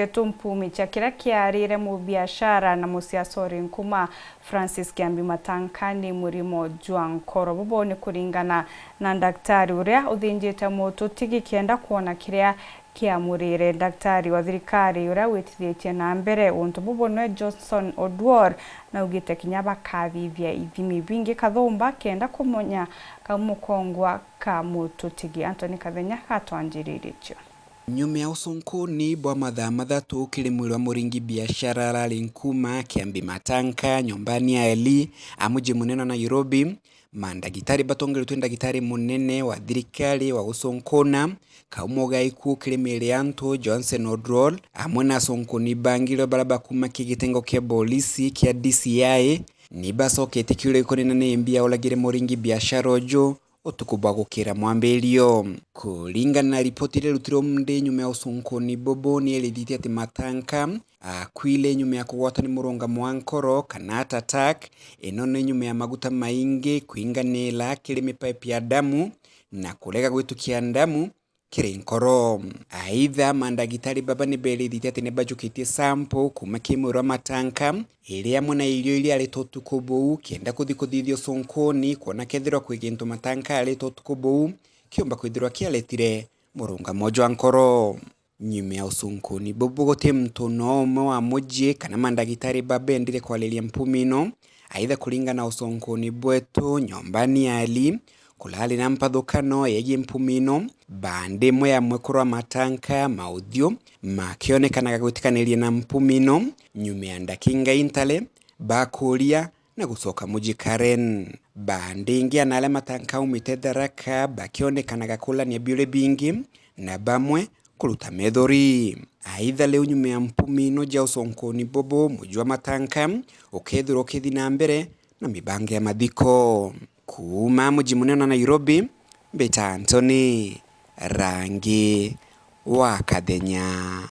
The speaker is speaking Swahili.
Tumpumi cha kila kiarire mu biashara na musiasori nkuma Francis Kiambi Matankani murimo Juankoro bubo ni kuringana na daktari uria uthinjite mutu tigi kienda kuona kiria kiamurire daktari wa thirikari uria witithietie na mbere untu bubo no Johnson Odwor na ugite kinyaba kavivia ithimi bingi kathomba kienda kumonya kamukongwa ka mutu tigi. Anthony Kathenya katwanjiriricho nyume ya usonko ni bwa mathatu kili mwili wa muringi biashara rali nkuma Kiambi Matanka nyombani ya Eli amuji munene na Nairobi. Mandagitari batongere ndagitari munene wa thirikari wa usonkona kaumoga iku kili mele anto Johnson Odwor amwe na sonkoni bangiro baraba kuma kigitengo kia polisi kia DCI ni basokete kile ikonena nembia olagire muringi biashara ojo otukubwa gukira mwambelio kuringana na ripoti ile rutiro mnde nyume ya usonkoni bobo ni eliditi ati Matanka akwile nyume ya kugwata ni muronga mwankoro kana attack enone nyume ya maguta maingi kuinganela kile mipipe ya damu na kulega gwetukia ndamu kire nkoro. Aidha mandagitari baba ni beliditi ati nebajukitie sample kuma kimura Matanka ile amwe na ilio ili aletotu kubu kienda kuthikuthithio sonkoni kuona kethirwa kwigintu Matanka aletotu kubu kiomba kwithirwa kialetire murunga mojo ankoro. Nyume ya usonkoni bobo gote mtu no wa moje kana mandagitari baba endire kwalelia mpumino. Aidha kulinga na usonkoni bwetu nyombani ya Ali kulali na mpadhokano yegi mpumino bande mwe ya mwekuru wa Matanka maudhio makionekana gagwitikanĩria na mpumino nyume ya Ndakinga Intale bakuria na gusoka muji Karen bande ingi anale Matanka umite Tharaka bakionekana gakula ni biure bingi na bamwe kuluta medhori. Aidha leo nyume ya mpumino ja usonkoni bobo muji wa Matanka ukethiro kethi na mbere na mibange ya madhiko kuma muji munene na Nairobi. Beta Anthony Rangi wa Kathenya.